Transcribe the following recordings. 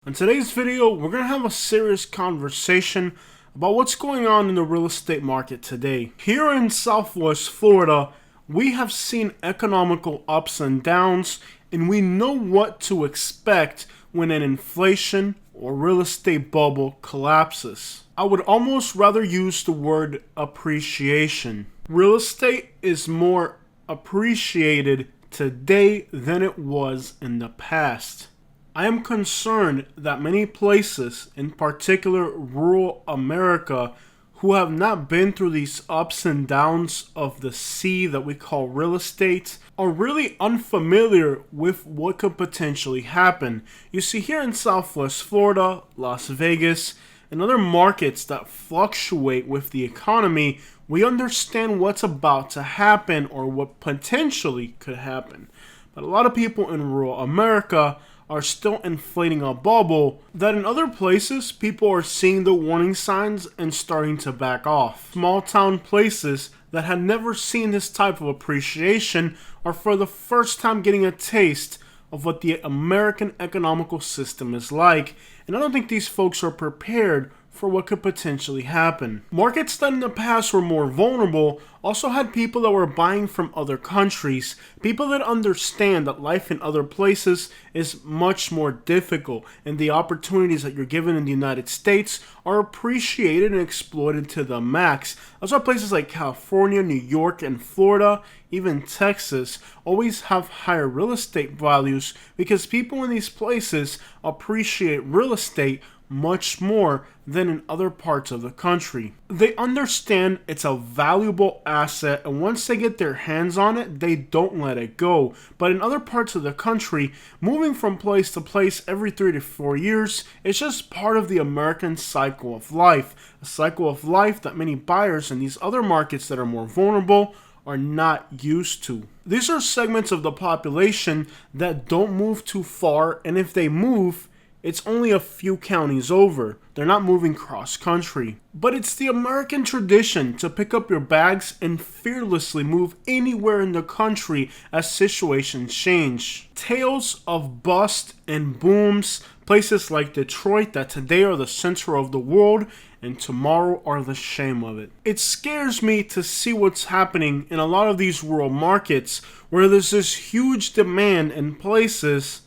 In today's video, we're going to have a serious conversation about what's going on in the real estate market today. Here in Southwest Florida, we have seen economical ups and downs, and we know what to expect when an inflation or real estate bubble collapses. I would almost rather use the word appreciation. Real estate is more appreciated today than it was in the past. I am concerned that many places, in particular rural America, who have not been through these ups and downs of the sea that we call real estate, are really unfamiliar with what could potentially happen. You see, here in Southwest Florida, Las Vegas, and other markets that fluctuate with the economy, we understand what's about to happen or what potentially could happen. But a lot of people in rural America are still inflating a bubble that in other places people are seeing the warning signs and starting to back off. Small town places that had never seen this type of appreciation are for the first time getting a taste of what the American economical system is like, and I don't think these folks are prepared for what could potentially happen. Markets that in the past were more vulnerable also had people that were buying from other countries, people that understand that life in other places is much more difficult, and the opportunities that you're given in the United States are appreciated and exploited to the max. That's why places like California, New York, and Florida, even Texas, always have higher real estate values because people in these places appreciate real estate much more than in other parts of the country. They understand it's a valuable asset, and once they get their hands on it, they don't let it go. But in other parts of the country, moving from place to place every 3 to 4 years is just part of the American cycle of life. A cycle of life that many buyers in these other markets that are more vulnerable are not used to. These are segments of the population that don't move too far, and if they move, it's only a few counties over. They're not moving cross country. But it's the American tradition to pick up your bags and fearlessly move anywhere in the country as situations change. Tales of bust and booms, places like Detroit that today are the center of the world and tomorrow are the shame of it. It scares me to see what's happening in a lot of these rural markets where there's this huge demand in places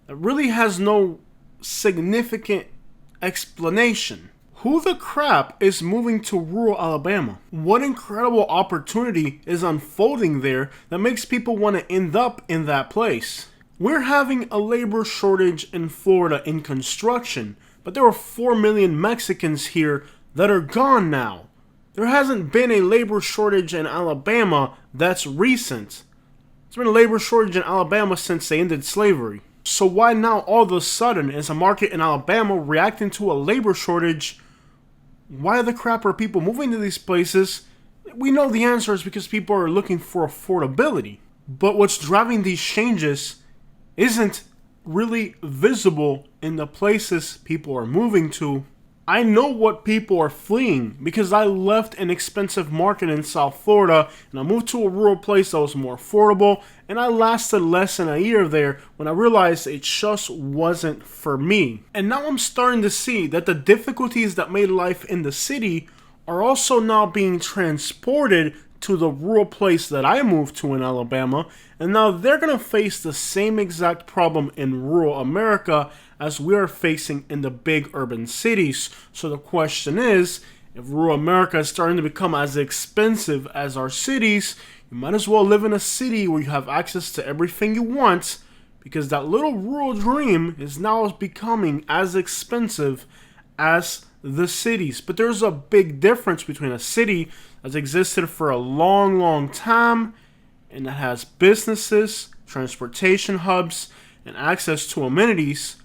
that really has no significant explanation. Who the crap is moving to rural Alabama? What incredible opportunity is unfolding there that makes people want to end up in that place? We're having a labor shortage in Florida in construction, but there are 4 million Mexicans here that are gone now. There hasn't been a labor shortage in Alabama that's recent. There's been a labor shortage in Alabama since they ended slavery. So why now all of a sudden is a market in Alabama reacting to a labor shortage? Why the crap are people moving to these places? We know the answer is because people are looking for affordability. But what's driving these changes isn't really visible in the places people are moving to. I know what people are fleeing because I left an expensive market in South Florida and I moved to a rural place that was more affordable, and I lasted less than a year there when I realized it just wasn't for me. And now I'm starting to see that the difficulties that made life in the city are also now being transported to the rural place that I moved to in Alabama, and now they're going to face the same exact problem in rural America as we are facing in the big urban cities. So the question is, if rural America is starting to become as expensive as our cities, you might as well live in a city where you have access to everything you want, because that little rural dream is now becoming as expensive as the cities. But there's a big difference between a city that's existed for a long time and that has businesses, transportation hubs, and access to amenities,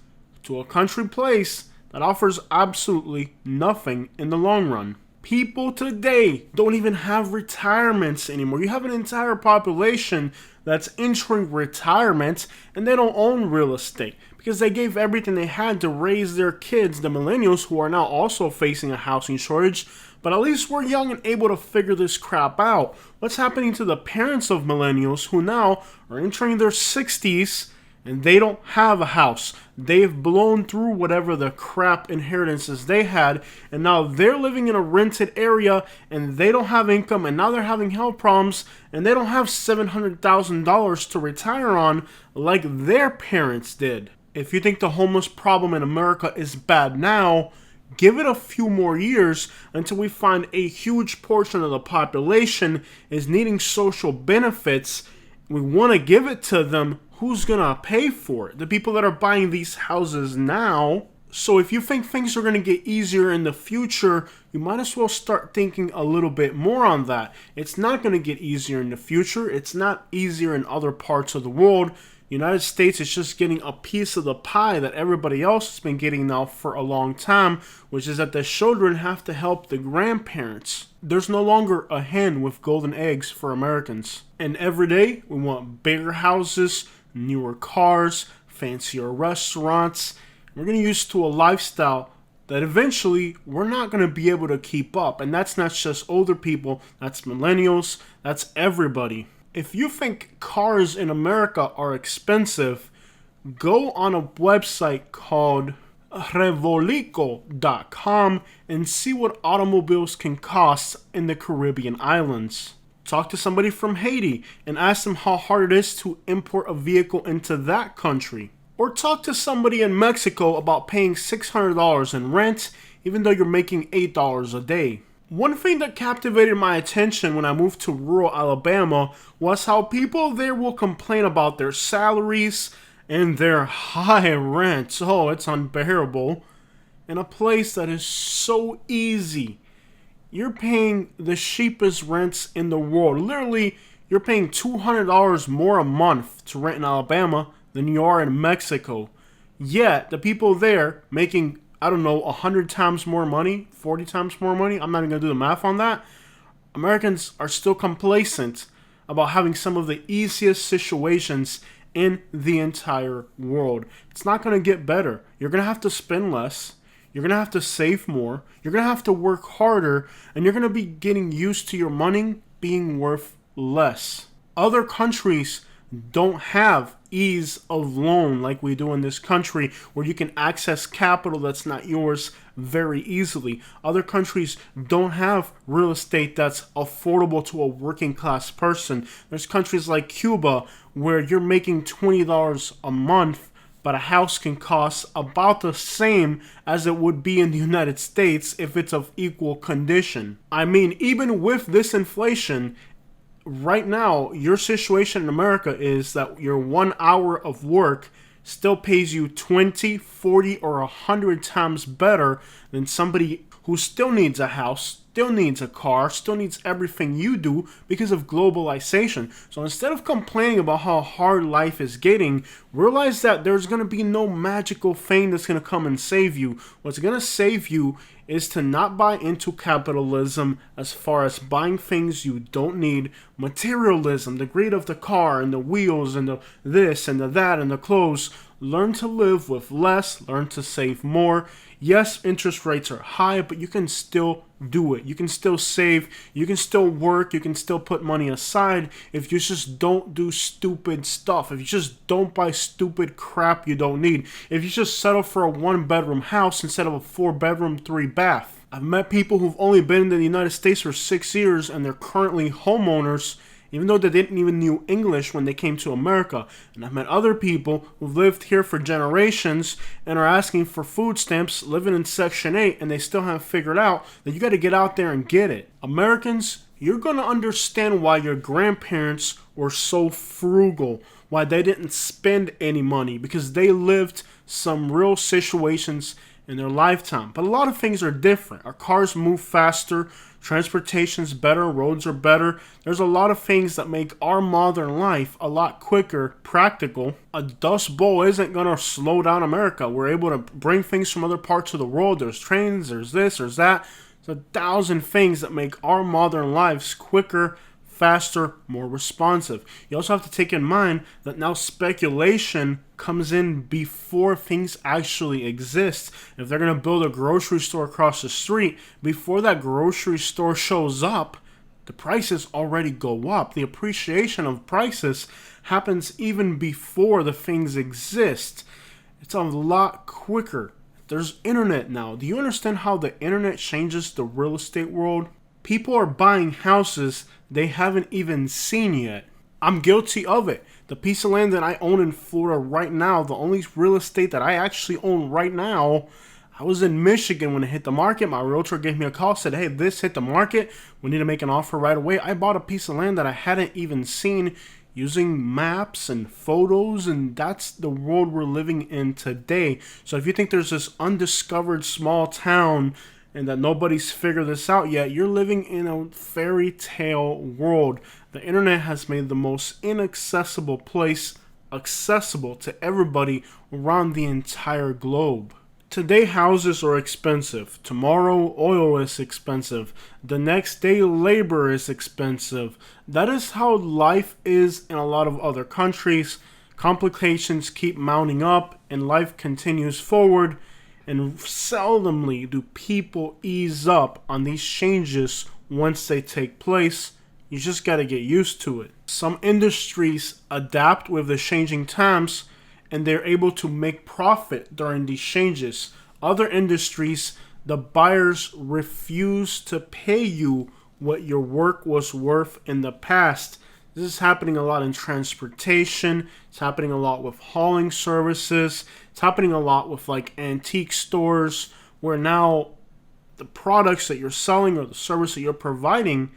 to a country place that offers absolutely nothing in the long run. People today don't even have retirements anymore. You have an entire population that's entering retirement and they don't own real estate because they gave everything they had to raise their kids, the millennials, who are now also facing a housing shortage. But at least we're young and able to figure this crap out. What's happening to the parents of millennials who now are entering their 60s and they don't have a house. They've blown through whatever the crap inheritances they had, and now they're living in a rented area, and they don't have income, and now they're having health problems, and they don't have $700,000 to retire on like their parents did. If you think the homeless problem in America is bad now, give it a few more years until we find a huge portion of the population is needing social benefits. We want to give it to them. Who's going to pay for it? The people that are buying these houses now. So if you think things are going to get easier in the future, you might as well start thinking a little bit more on that. It's not going to get easier in the future. It's not easier in other parts of the world. United States is just getting a piece of the pie that everybody else has been getting now for a long time, which is that the children have to help the grandparents. There's no longer a hen with golden eggs for Americans. And every day, we want bigger houses, newer cars, fancier restaurants. We're getting used to a lifestyle that eventually we're not going to be able to keep up. And that's not just older people, that's millennials, that's everybody. If you think cars in America are expensive, go on a website called Revolico.com and see what automobiles can cost in the Caribbean islands. Talk to somebody from Haiti and ask them how hard it is to import a vehicle into that country. Or talk to somebody in Mexico about paying $600 in rent, even though you're making $8 a day. One thing that captivated my attention when I moved to rural Alabama was how people there will complain about their salaries and their high rent. Oh, it's unbearable. In a place that is so easy. You're paying the cheapest rents in the world. Literally, you're paying $200 more a month to rent in Alabama than you are in Mexico. Yet, the people there making, 100 times more money, 40 times more money. I'm not even going to do the math on that. Americans are still complacent about having some of the easiest situations in the entire world. It's not going to get better. You're going to have to spend less. You're going to have to save more. You're going to have to work harder. And you're going to be getting used to your money being worth less. Other countries don't have ease of loan like we do in this country, where you can access capital that's not yours very easily. Other countries don't have real estate that's affordable to a working class person. There's countries like Cuba where you're making $20 a month, but a house can cost about the same as it would be in the United States if it's of equal condition. I mean, even with this inflation, right now, your situation in America is that your 1 hour of work still pays you 20, 40, or 100 times better than somebody who still needs a house, still needs a car, still needs everything you do because of globalization. So instead of complaining about how hard life is getting, realize that there's going to be no magical thing that's going to come and save you. What's going to save you is to not buy into capitalism as far as buying things you don't need. Materialism, the greed of the car and the wheels and the this and the that and the clothes. Learn to live with less, learn to save more. Yes, interest rates are high, but you can still do it. You can still save, you can still work, you can still put money aside if you just don't do stupid stuff. If you just don't buy stupid crap you don't need. If you just settle for a 1-bedroom house instead of a 4-bedroom, 3-bath. I've met people who've only been in the United States for 6 years and they're currently homeowners, even though they didn't even know English when they came to America. And I've met other people who've lived here for generations and are asking for food stamps, living in Section 8, and they still haven't figured out that you got to get out there and get it. Americans, you're going to understand why your grandparents were so frugal, why they didn't spend any money, because they lived some real situations in their lifetime. But a lot of things are different. Our cars move faster, transportation's better, roads are better. There's a lot of things that make our modern life a lot quicker, practical. A Dust Bowl isn't going to slow down America. We're able to bring things from other parts of the world. There's trains, there's this, there's that. There's 1,000 things that make our modern lives quicker, faster, more responsive. You also have to take in mind that now speculation comes in before things actually exist. If they're going to build a grocery store across the street, before that grocery store shows up, the prices already go up. The appreciation of prices happens even before the things exist. It's a lot quicker. There's internet now. Do you understand how the internet changes the real estate world? People are buying houses they haven't even seen yet. I'm guilty of it. The piece of land that I own in Florida right now, the only real estate that I actually own right now, I was in Michigan when it hit the market. My realtor gave me a call, said, hey, this hit the market. We need to make an offer right away. I bought a piece of land that I hadn't even seen using maps and photos, and that's the world we're living in today. So if you think there's this undiscovered small town and that nobody's figured this out yet, you're living in a fairy tale world. The internet has made the most inaccessible place accessible to everybody around the entire globe. Today, houses are expensive. Tomorrow, oil is expensive. The next day, labor is expensive. That is how life is in a lot of other countries. Complications keep mounting up and life continues forward. And seldomly do people ease up on these changes once they take place. You just got to get used to it. Some industries adapt with the changing times, and they're able to make profit during these changes. Other industries, the buyers refuse to pay you what your work was worth in the past. This is happening a lot in transportation. It's happening a lot with hauling services. It's happening a lot with like antique stores, where now the products that you're selling or the service that you're providing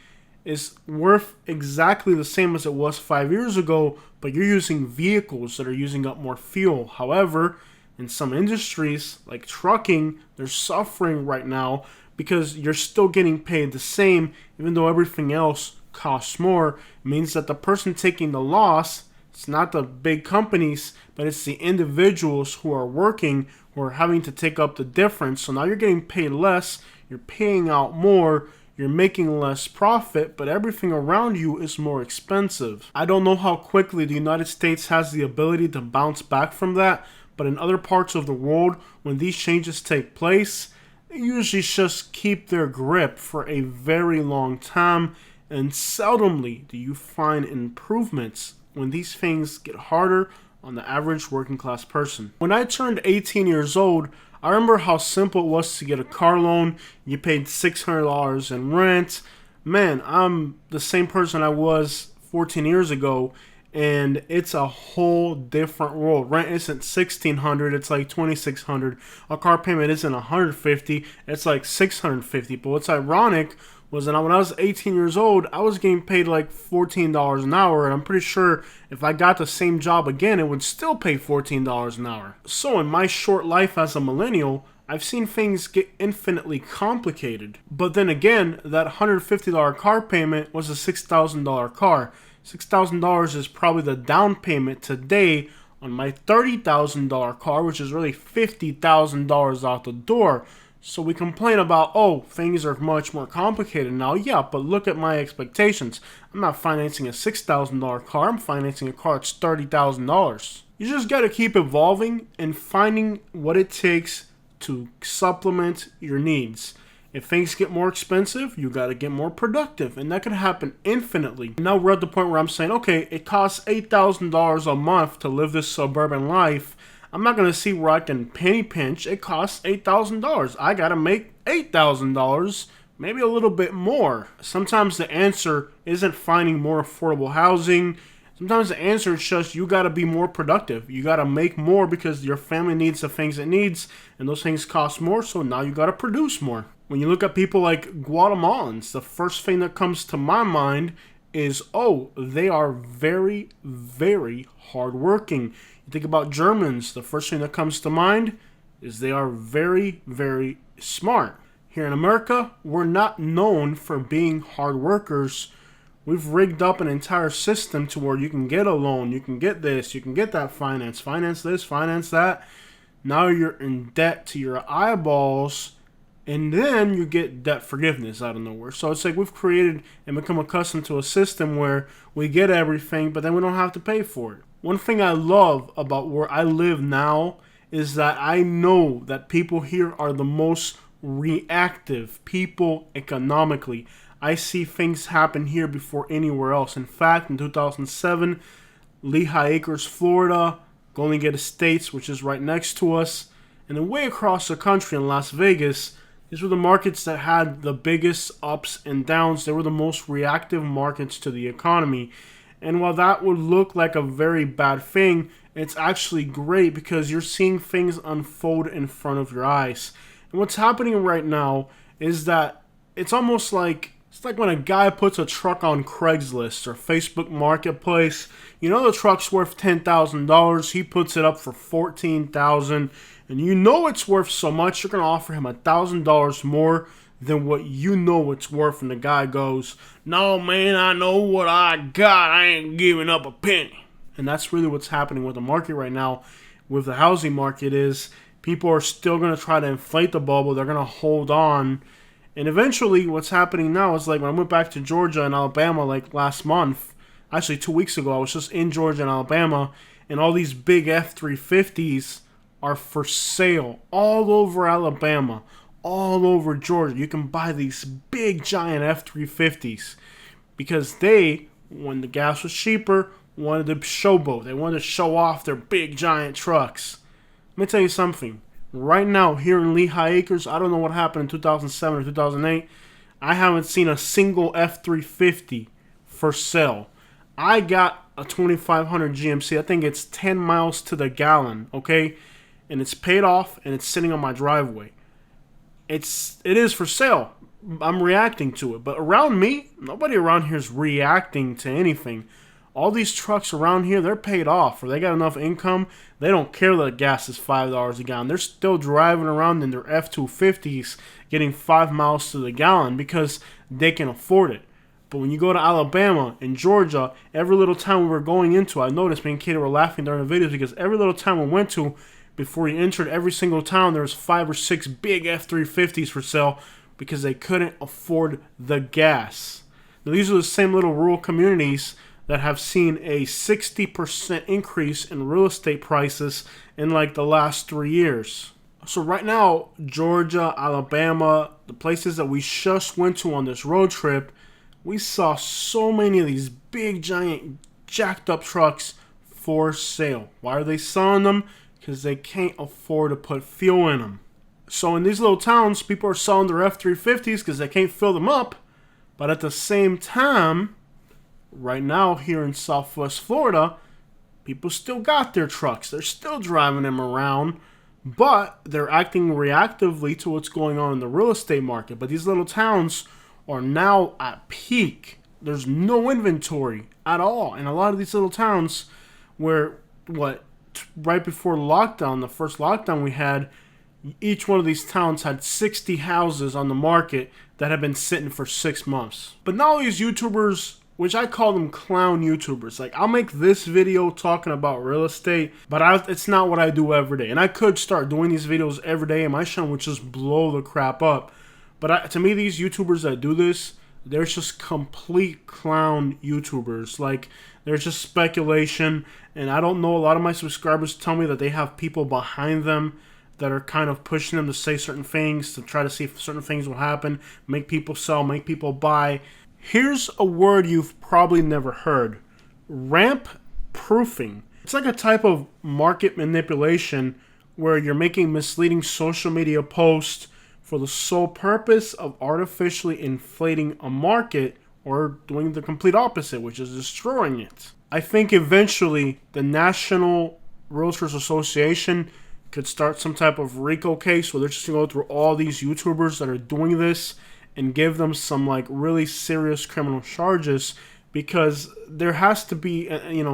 is worth exactly the same as it was 5 years ago, but you're using vehicles that are using up more fuel. However, in some industries like trucking, they're suffering right now because you're still getting paid the same, even though everything else costs more. It means that the person taking the loss, it's not the big companies, but it's the individuals who are working, who are having to take up the difference. So now you're getting paid less, you're paying out more, you're making less profit, but everything around you is more expensive. I don't know how quickly the United States has the ability to bounce back from that, but in other parts of the world, when these changes take place, they usually just keep their grip for a very long time, and seldomly do you find improvements when these things get harder on the average working class person. When I turned 18 years old, I remember how simple it was to get a car loan. You paid $600 in rent. Man, I'm the same person I was 14 years ago, and it's a whole different world. Rent isn't $1,600, it's like $2,600. A car payment isn't $150, it's like $650. But what's ironic was that when I was 18 years old, I was getting paid like $14 an hour, and I'm pretty sure if I got the same job again, it would still pay $14 an hour. So in my short life as a millennial, I've seen things get infinitely complicated. But then again, that $150 car payment was a $6,000 car. $6,000 is probably the down payment today on my $30,000 car, which is really $50,000 out the door. So we complain about, oh, things are much more complicated now. Yeah, but look at my expectations. I'm not financing a $6,000 car. I'm financing a car that's $30,000. You just got to keep evolving and finding what it takes to supplement your needs. If things get more expensive, you got to get more productive, and that could happen infinitely. Now we're at the point where I'm saying, okay, it costs $8,000 a month to live this suburban life. I'm not going to see where I can penny pinch. It costs $8,000. I got to make $8,000, maybe a little bit more. Sometimes the answer isn't finding more affordable housing. Sometimes the answer is just you got to be more productive. You got to make more because your family needs the things it needs, and those things cost more, so now you got to produce more. When you look at people like Guatemalans, the first thing that comes to my mind is, oh, they are very, very hardworking. You think about Germans, the first thing that comes to mind is they are very, very smart. Here in America, we're not known for being hard workers. We've rigged up an entire system to where you can get a loan, you can get this, you can get that finance this, finance that. Now you're in debt to your eyeballs, and then you get debt forgiveness out of nowhere. So it's like we've created and become accustomed to a system where we get everything, but then we don't have to pay for it. One thing I love about where I live now is that I know that people here are the most reactive people economically. I see things happen here before anywhere else. In fact, in 2007, Lehigh Acres, Florida, Golden Gate Estates, which is right next to us, and then way across the country in Las Vegas, these were the markets that had the biggest ups and downs. They were the most reactive markets to the economy. And while that would look like a very bad thing, it's actually great because you're seeing things unfold in front of your eyes. And what's happening right now is that it's almost like when a guy puts a truck on Craigslist or Facebook Marketplace. You know the truck's worth $10,000. He puts it up for $14,000, and you know it's worth so much. You're gonna offer him $1,000 more than what you know it's worth. And the guy goes, "No, man, I know what I got. I ain't giving up a penny." And that's really what's happening with the market right now. With the housing market, is people are still gonna try to inflate the bubble. They're gonna hold on. And eventually, what's happening now is like when I went back to Georgia and Alabama like last month, actually 2 weeks ago, I was just in Georgia and Alabama, and all these big F-350s are for sale all over Alabama, all over Georgia. You can buy these big giant F-350s because they, when the gas was cheaper, wanted to showboat. They wanted to show off their big giant trucks. Let me tell you something. Right now, here in Lehigh Acres, I don't know what happened in 2007 or 2008. I haven't seen a single F-350 for sale. I got a 2500 GMC. I think it's 10 miles to the gallon, okay? And it's paid off, and it's sitting on my driveway. It is for sale. I'm reacting to it. But around me, nobody around here is reacting to anything. All these trucks around here, they're paid off, or they got enough income. They don't care that gas is $5 a gallon. They're still driving around in their F-250s getting 5 miles to the gallon because they can afford it. But when you go to Alabama and Georgia, every little town we were going into, I noticed me and Katie were laughing during the videos because every little town we went to, before you entered every single town, there was 5 or 6 big F-350s for sale because they couldn't afford the gas. Now, these are the same little rural communities that have seen a 60% increase in real estate prices in like the last 3 years. So right now, Georgia, Alabama, the places that we just went to on this road trip, we saw so many of these big, giant, jacked up trucks for sale. Why are they selling them? Because they can't afford to put fuel in them. So in these little towns, people are selling their F-350s because they can't fill them up. But at the same time, right now here in Southwest Florida, people still got their trucks. They're still driving them around, but they're acting reactively to what's going on in the real estate market. But these little towns are now at peak. There's no inventory at all. And a lot of these little towns where, right before lockdown, the first lockdown we had, each one of these towns had 60 houses on the market that had been sitting for 6 months. But now these YouTubers, which I call them clown YouTubers, like I'll make this video talking about real estate, but it's not what I do every day. And I could start doing these videos every day and my channel would just blow the crap up. But to me, these YouTubers that do this, they're just complete clown YouTubers. Like, there's just speculation, and I don't know, a lot of my subscribers tell me that they have people behind them that are kind of pushing them to say certain things, to try to see if certain things will happen, make people sell, make people buy. Here's a word you've probably never heard: ramp proofing. It's like a type of market manipulation where you're making misleading social media posts for the sole purpose of artificially inflating a market or doing the complete opposite, which is destroying it. I think eventually the National Realtors Association could start some type of RICO case where they're just going to go through all these YouTubers that are doing this and give them some like really serious criminal charges, because there has to be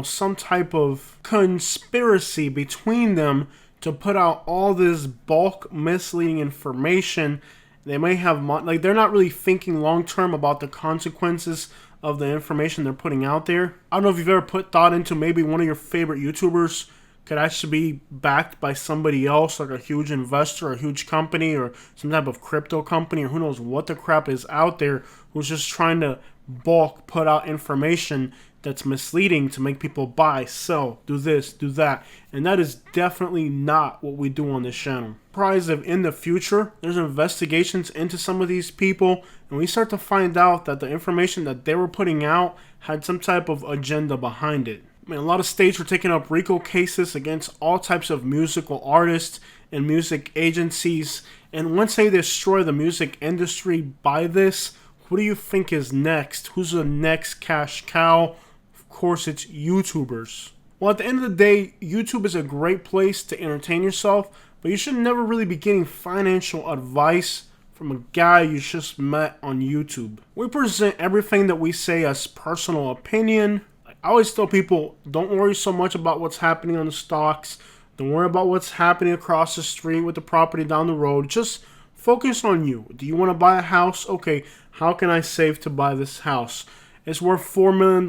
some type of conspiracy between them to put out all this bulk misleading information. They may have they're not really thinking long term about the consequences of the information they're putting out there. I don't know if you've ever put thought into maybe one of your favorite YouTubers could actually be backed by somebody else, like a huge investor, a huge company, or some type of crypto company, or who knows what the crap is out there, who's just trying to bulk put out information that's misleading to make people buy, sell, do this, do that. And that is definitely not what we do on this channel. Surprised if in the future there's investigations into some of these people and we start to find out that the information that they were putting out had some type of agenda behind it. I mean, a lot of states are taking up RICO cases against all types of musical artists and music agencies. And once they destroy the music industry by this, what do you think is next? Who's the next cash cow? Of course, it's YouTubers. Well, at the end of the day, YouTube is a great place to entertain yourself, but you should never really be getting financial advice from a guy you just met on YouTube. We present everything that we say as personal opinion. I always tell people, don't worry so much about what's happening on the stocks. Don't worry about what's happening across the street with the property down the road. Just focus on you. Do you want to buy a house? Okay, how can I save to buy this house? It's worth $4 million.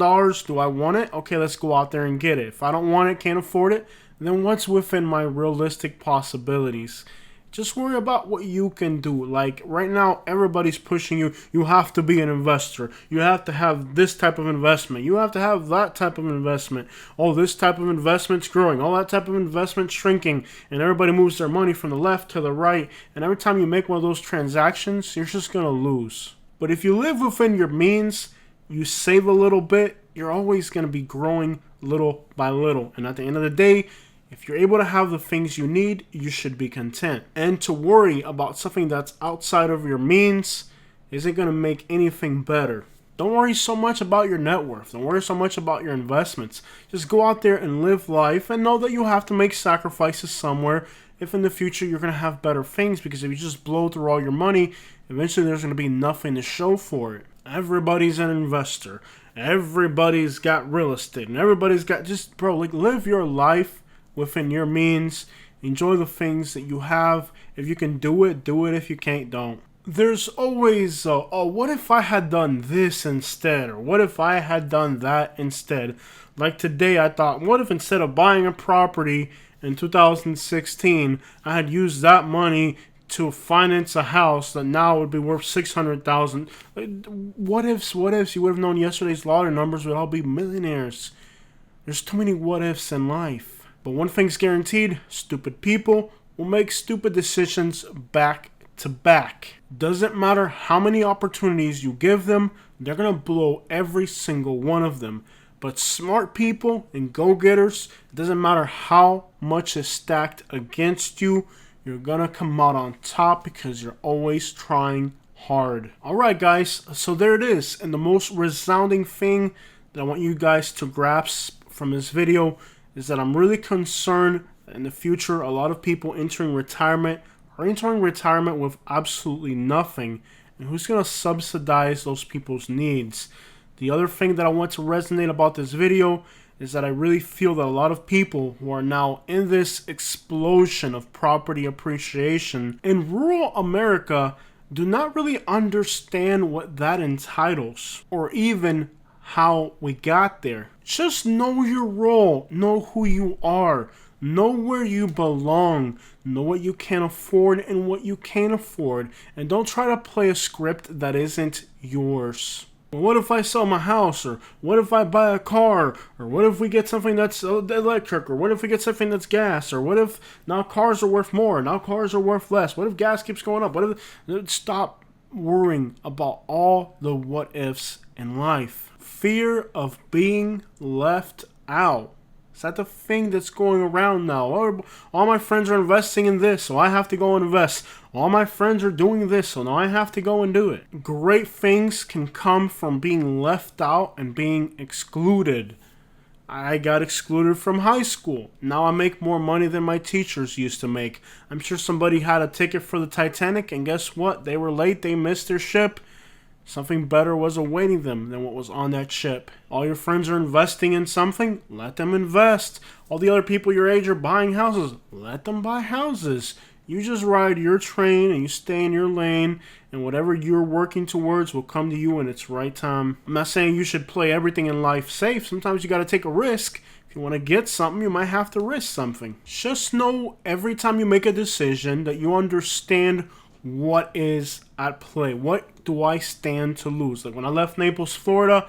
Do I want it? Okay, let's go out there and get it. If I don't want it, can't afford it, then what's within my realistic possibilities? Just worry about what you can do. Like right now, everybody's pushing you. You have to be an investor. You have to have this type of investment. You have to have that type of investment. Oh, this type of investment's growing. All that type of investment's shrinking. And everybody moves their money from the left to the right. And every time you make one of those transactions, you're just going to lose. But if you live within your means, you save a little bit, you're always going to be growing little by little. And at the end of the day, if you're able to have the things you need, you should be content. And to worry about something that's outside of your means isn't going to make anything better. Don't worry so much about your net worth. Don't worry so much about your investments. Just go out there and live life and know that you have to make sacrifices somewhere if in the future you're going to have better things, because if you just blow through all your money, eventually there's going to be nothing to show for it. Everybody's an investor. Everybody's got real estate. And everybody's got like live your life within your means. Enjoy the things that you have. If you can do it, do it. If you can't, don't. There's always, what if I had done this instead? Or what if I had done that instead? Like today, I thought, what if instead of buying a property in 2016, I had used that money to finance a house that now would be worth $600,000? What ifs? You would have known yesterday's lottery numbers would all be millionaires. There's too many what ifs in life. But one thing's guaranteed, stupid people will make stupid decisions back to back. Doesn't matter how many opportunities you give them, they're going to blow every single one of them. But smart people and go-getters, it doesn't matter how much is stacked against you, you're going to come out on top because you're always trying hard. Alright guys, so there it is. And the most resounding thing that I want you guys to grasp from this video is that I'm really concerned that in the future a lot of people entering retirement are entering retirement with absolutely nothing. And who's going to subsidize those people's needs? The other thing that I want to resonate about this video is that I really feel that a lot of people who are now in this explosion of property appreciation in rural America do not really understand what that entitles, or even how we got there. Just know your role, know who you are, know where you belong, know what you can afford and what you can't afford, and don't try to play a script that isn't yours. What if I sell my house? Or what if I buy a car? Or what if we get something that's electric? Or what if we get something that's gas? Or what if now cars are worth more? Now cars are worth less? What if gas keeps going up? What if... Stop worrying about all the what ifs in life. Fear of being left out. Is that the thing that's going around now? Oh, all my friends are investing in this, so I have to go and invest. All my friends are doing this, so now I have to go and do it. Great things can come from being left out and being excluded. I got excluded from high school. Now I make more money than my teachers used to make. I'm sure somebody had a ticket for the Titanic, and guess what? They were late, they missed their ship. Something better was awaiting them than what was on that ship. All your friends are investing in something, let them invest. All the other people your age are buying houses, let them buy houses. You just ride your train and you stay in your lane, and whatever you're working towards will come to you in its right time. I'm not saying you should play everything in life safe. Sometimes you got to take a risk. If you want to get something, you might have to risk something. Just know every time you make a decision that you understand what is at play. What do I stand to lose? Like when I left Naples, Florida,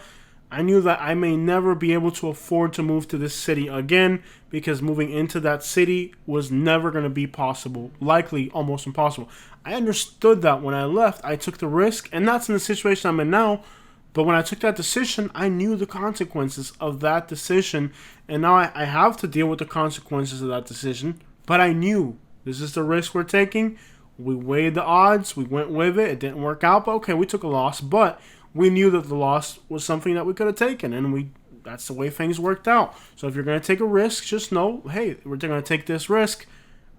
I knew that I may never be able to afford to move to this city again because moving into that city was never going to be possible, likely almost impossible. I understood that when I left. I took the risk, and that's in the situation I'm in now. But when I took that decision, I knew the consequences of that decision, and now I have to deal with the consequences of that decision. But I knew this is the risk we're taking. We weighed the odds, we went with it. It didn't work out, but okay, we took a loss, but we knew that the loss was something that we could have taken, and that's the way things worked out. So if you're going to take a risk, just know, hey, we're going to take this risk,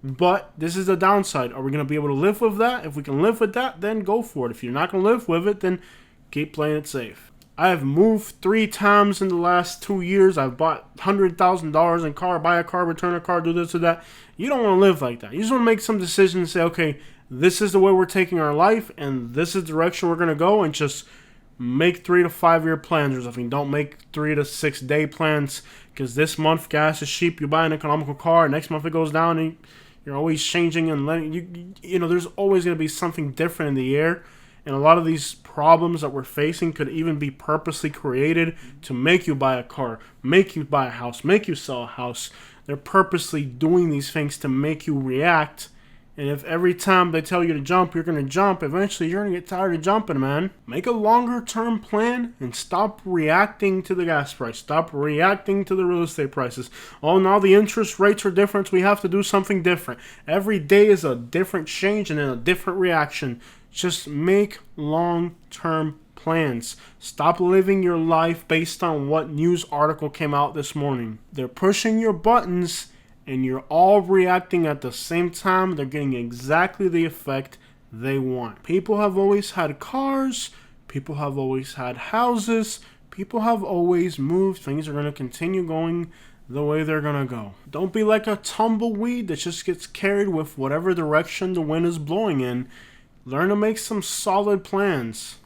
but this is the downside. Are we going to be able to live with that? If we can live with that, then go for it. If you're not going to live with it, then keep playing it safe. I have moved 3 times in the last 2 years. I've bought $100,000 in car, buy a car, return a car, do this or that. You don't want to live like that. You just want to make some decisions and say, okay, this is the way we're taking our life, and this is the direction we're going to go, and just make 3 to 5 year plans or something. Don't make 3 to 6 day plans, because this month gas is cheap. You buy an economical car. Next month it goes down, and you're always changing and letting you know. There's always going to be something different in the air, and a lot of these problems that we're facing could even be purposely created to make you buy a car, make you buy a house, make you sell a house. They're purposely doing these things to make you react. And if every time they tell you to jump, you're going to jump, eventually you're going to get tired of jumping, man. Make a longer term plan and stop reacting to the gas price. Stop reacting to the real estate prices. Oh, now the interest rates are different, so we have to do something different. Every day is a different change and then a different reaction. Just make long term plans. Stop living your life based on what news article came out this morning. They're pushing your buttons, and you're all reacting at the same time. They're getting exactly the effect they want. People have always had cars. People have always had houses. People have always moved. Things are going to continue going the way they're going to go. Don't be like a tumbleweed that just gets carried with whatever direction the wind is blowing in. Learn to make some solid plans.